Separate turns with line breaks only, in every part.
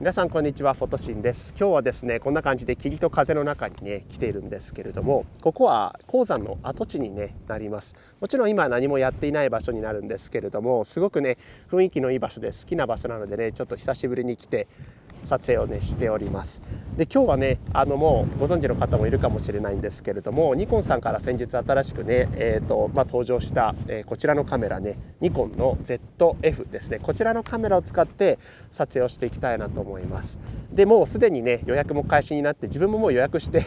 皆さんこんにちは、フォトシンです。今日はですねこんな感じで霧と風の中にね来ているんですけれども、ここは鉱山の跡地に、なります。もちろん今何もやっていない場所になるんですけれども、すごくね雰囲気のいい場所で好きな場所なのでね、ちょっと久しぶりに来て撮影をしております。で今日はねもうご存知の方もいるかもしれないんですけれども、ニコンさんから先日新しくね、登場した、こちらのカメラね、ニコンの ZF ですね、こちらのカメラを使って撮影をしていきたいなと思います。でもうすでにね予約も開始になって、自分ももう予約して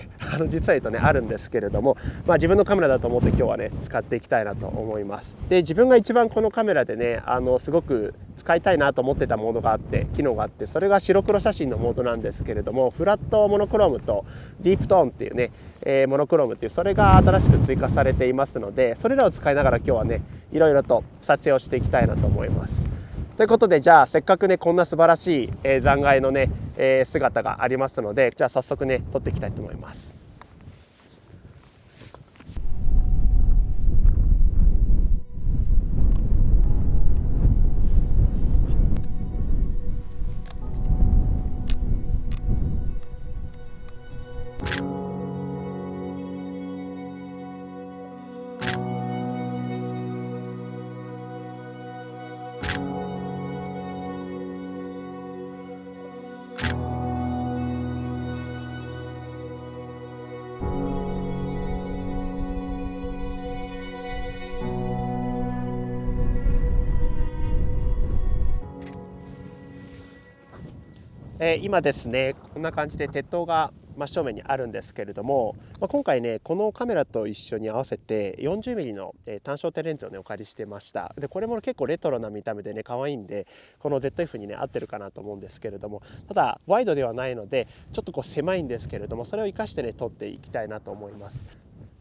実は言うとねあるんですけれども、自分のカメラだと思って今日はね使っていきたいなと思います。で自分が一番このカメラでねすごく使いたいなと思ってたものがあって、機能があって、それが白黒写真のモードなんですけれども、フラットモノクロームとディープトーンっていうね、モノクロームっていう、それが新しく追加されていますので、それらを使いながら今日はねいろいろと撮影をしていきたいなと思います。ということで、じゃあせっかくねこんな素晴らしい、残骸のね、姿がありますので、じゃあ早速ね撮っていきたいと思います。今ですねこんな感じで鉄塔が真正面にあるんですけれども、今回ねこのカメラと一緒に合わせて 40mm の単焦点レンズをねお借りしてました。でこれも結構レトロな見た目でね可愛いんで、この ZF にね合ってるかなと思うんですけれども、ただワイドではないのでちょっとこう狭いんですけれども、それを生かしてね撮っていきたいなと思います。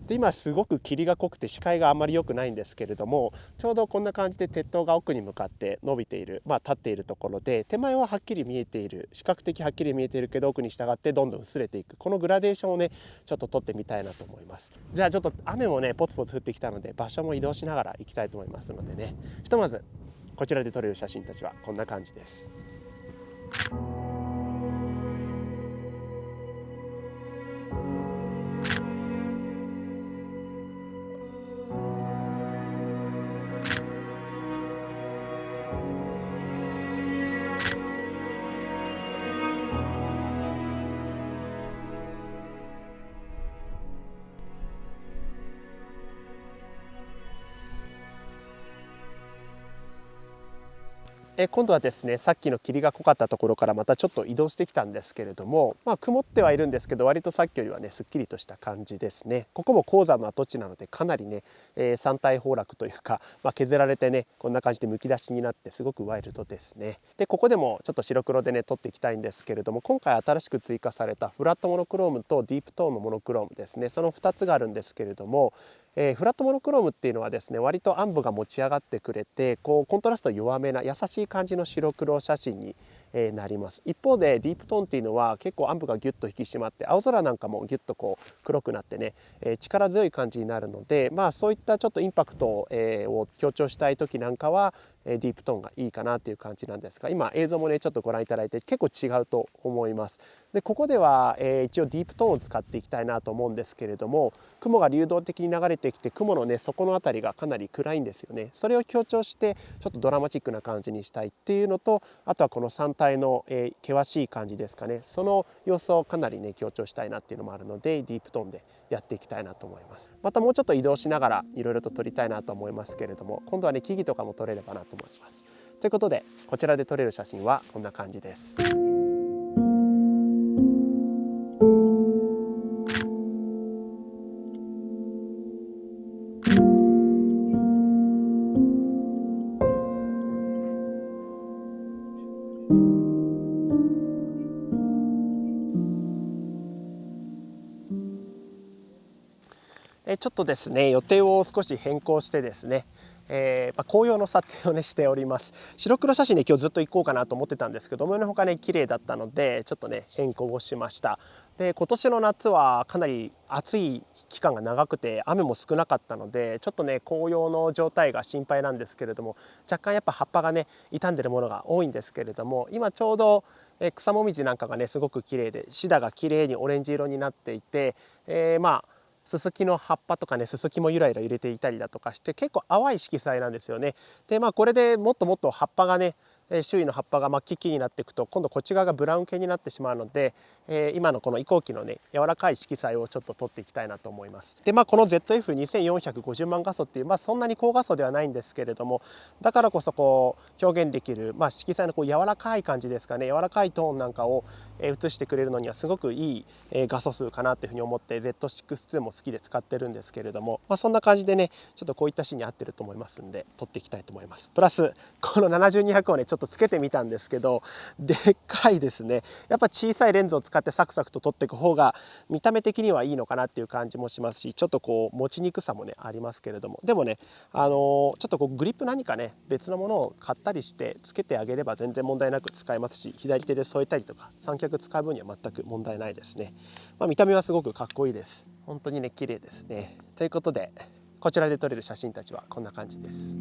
で今すごく霧が濃くて視界があまり良くないんですけれども、ちょうどこんな感じで鉄塔が奥に向かって伸びている、立っているところで、手前ははっきり見えている、視覚的はっきり見えているけど奥に従ってどんどん薄れていく、このグラデーションをねちょっと撮ってみたいなと思います。じゃあちょっと雨もねポツポツ降ってきたので、場所も移動しながら行きたいと思いますのでね、ひとまずこちらで撮れる写真たちはこんな感じです。今度はですねさっきの霧が濃かったところからまたちょっと移動してきたんですけれども、曇ってはいるんですけど、割とさっきよりはねすっきりとした感じですね。ここも鉱山の跡地なのでかなりね、山体崩落というか、削られてねこんな感じでむき出しになって、すごくワイルドですね。でここでもちょっと白黒でね撮っていきたいんですけれども、今回新しく追加されたフラットモノクロームとディープトーンのモノクロームですね、その2つがあるんですけれども、フラットモノクロームっていうのはですね、割と暗部が持ち上がってくれて、こうコントラスト弱めな優しい感じの白黒写真になります。一方でディープトーンっていうのは結構暗部がギュッと引き締まって、青空なんかもギュッとこう黒くなってね、力強い感じになるので、そういったちょっとインパクトを強調したい時なんかはディープトーンがいいかなっていう感じなんですが、今映像もねちょっとご覧いただいて結構違うと思います。でここでは、一応ディープトーンを使っていきたいなと思うんですけれども、雲が流動的に流れてきて、雲のね底の辺りがかなり暗いんですよね。それを強調してちょっとドラマチックな感じにしたいっていうのと、あとはこの山体の、険しい感じですかね、その様子をかなりね強調したいなっていうのもあるので、ディープトーンでやっていきたいなと思います。またもうちょっと移動しながらいろいろと撮りたいなと思いますけれども、今度はね木々とかも撮れればなと思います。ということでこちらで撮れる写真はこんな感じです。ちょっとですね予定を少し変更してですね、紅葉の撮影をねしております。白黒写真で今日ずっと行こうかなと思ってたんですけど、思いのほかね綺麗だったのでちょっとね変更をしました。で今年の夏はかなり暑い期間が長くて雨も少なかったので、ちょっとね紅葉の状態が心配なんですけれども、若干やっぱ葉っぱがね傷んでるものが多いんですけれども、今ちょうど草もみじなんかがねすごく綺麗で、シダが綺麗にオレンジ色になっていて、ススキの葉っぱとかね、ススキもゆらゆら揺れていたりだとかして、結構淡い色彩なんですよね。でこれでもっともっと葉っぱがね、周囲の葉っぱが末期期になっていくと、今度こっち側がブラウン系になってしまうので、今のこの移行期のね柔らかい色彩をちょっと取っていきたいなと思います。でこの ZF2450 万画素っていう、そんなに高画素ではないんですけれども、だからこそこう表現できる、色彩のこう柔らかい感じですかね、柔らかいトーンなんかを映してくれるのにはすごくいい画素数かなというふうに思って Z6-2 も好きで使ってるんですけれども、そんな感じでねちょっとこういったシーンに合ってると思いますんで撮っていきたいと思います。プラスこの70200をねちょっとつけてみたんですけど、でっかいですね。やっぱ小さいレンズを使ってサクサクと撮っていく方が見た目的にはいいのかなっていう感じもしますし、ちょっとこう持ちにくさもねありますけれども、でもねちょっとこうグリップ何かね別のものを買ったりしてつけてあげれば全然問題なく使えますし、左手で添えたりとか三脚使う分には全く問題ないですね。見た目はすごくかっこいいです。本当にね綺麗ですね。ということでこちらで撮れる写真たちはこんな感じです。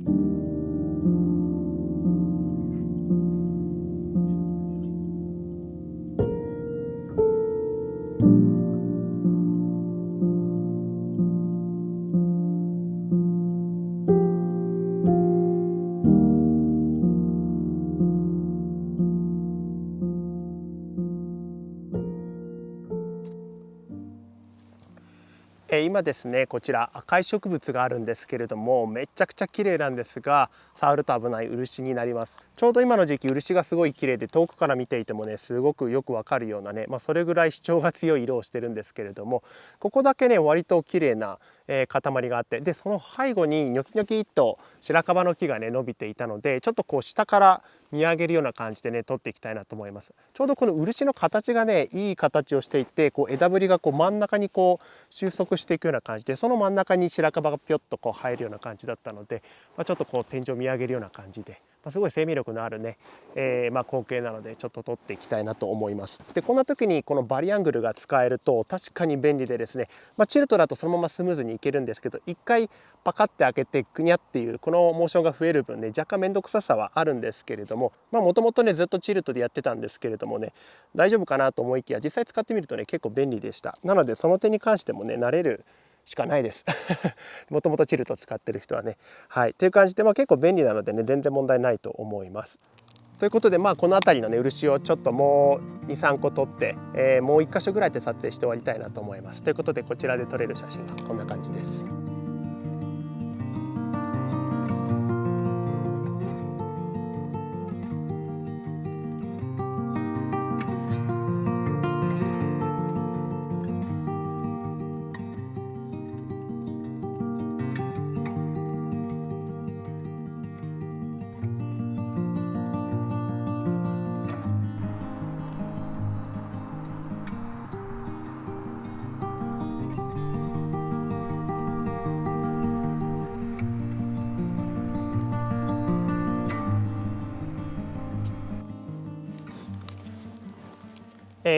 今ですねこちら赤い植物があるんですけれども、めちゃくちゃ綺麗なんですが、触ると危ない漆になります。ちょうど今の時期漆がすごい綺麗で、遠くから見ていてもねすごくよくわかるようなね、それぐらい主張が強い色をしてるんですけれども、ここだけね割と綺麗な塊があって、でその背後にニョキニョキっと白樺の木がね伸びていたので、ちょっとこう下から見上げるような感じでね撮っていきたいなと思います。ちょうどこの漆の形がねいい形をしていて、こう枝ぶりがこう真ん中にこう収束していくような感じで、その真ん中に白樺がぴょっとこう生えるような感じだったので、ちょっとこう天井を見上げるような感じで、すごい生命力のあるね、光景なのでちょっと撮っていきたいなと思います。でこんな時にこのバリアングルが使えると確かに便利でですね、チルトだとそのままスムーズにいけるんですけど、一回パカッて開けてグニャっていうこのモーションが増える分ね若干面倒くささはあるんですけれども、もともとねずっとチルトでやってたんですけれどもね、大丈夫かなと思いきや実際使ってみるとね結構便利でした。なのでその点に関してもね慣れるしかないですもともとチルト使ってる人はね、はいっていう感じで、結構便利なのでね全然問題ないと思います。ということでこの辺りのね漆をちょっともう 2,3 個取って、もう1箇所ぐらいで撮影して終わりたいなと思います。ということでこちらで撮れる写真はこんな感じです。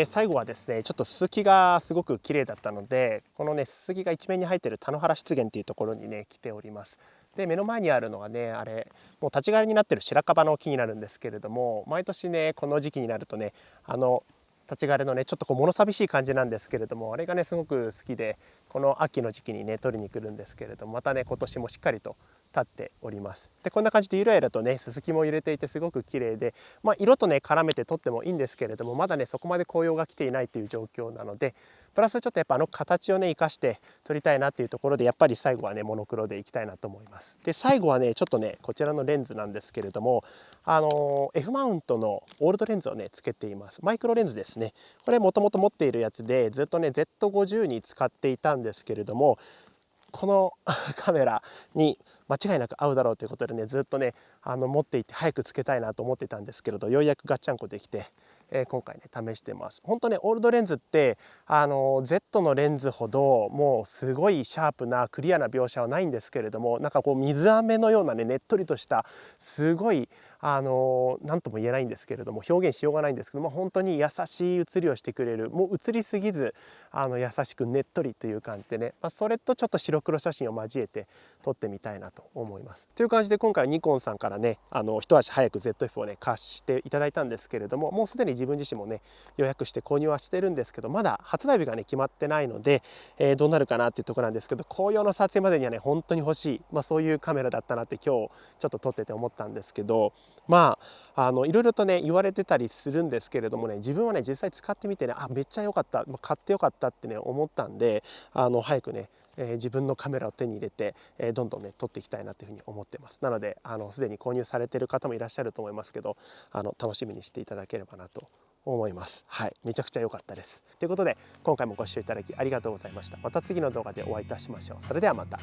最後はですねちょっとススキがすごく綺麗だったので、このねススキが一面に生えてる田野原湿原っていうところにね来ております。で目の前にあるのはねあれもう立ち枯れになってる白樺の木になるんですけれども、毎年ねこの時期になるとね立ち枯れのねちょっとこう物寂しい感じなんですけれども、あれがねすごく好きで、この秋の時期にね取りに来るんですけれども、またね今年もしっかりと立っております。でこんな感じでゆらゆらとねススキも揺れていてすごく綺麗で、色とね絡めて撮ってもいいんですけれども、まだねそこまで紅葉が来ていないという状況なので、プラスちょっとやっぱ形をね生かして撮りたいなっていうところで、やっぱり最後はねモノクロでいきたいなと思います。で最後はねちょっとねこちらのレンズなんですけれども、F マウントのオールドレンズをねつけています。マイクロレンズですね。これもともと持っているやつでずっとね Z50 に使っていたんですけれども、このカメラに間違いなく合うだろうということでねずっとね持っていて早くつけたいなと思ってたんですけれど、ようやくガッチャンコできて、今回ね試してます。本当ねオールドレンズってZ のレンズほどもうすごいシャープなクリアな描写はないんですけれども、なんかこう水飴のようなねねっとりとしたすごい何とも言えないんですけれども、表現しようがないんですけども、本当に優しい写りをしてくれる、もう写りすぎず優しくねっとりという感じでね、それとちょっと白黒写真を交えて撮ってみたいなと思います。という感じで今回はニコンさんからね一足早く ZF をね貸していただいたんですけれども、もうすでに自分自身もね予約して購入はしてるんですけど、まだ発売日がね決まってないので、どうなるかなっていうところなんですけど、紅葉の撮影までにはね本当に欲しい、そういうカメラだったなって今日ちょっと撮ってて思ったんですけど、いろいろとね言われてたりするんですけれどもね、自分はね実際使ってみてね、めっちゃ良かった、買って良かったってね思ったんで、早くね自分のカメラを手に入れて、どんどんね撮っていきたいなというふうに思ってます。なのですでに購入されている方もいらっしゃると思いますけど、楽しみにしていただければなと思います。はい、めちゃくちゃ良かったです。ということで今回もご視聴いただきありがとうございました。また次の動画でお会いいたしましょう。それではまた。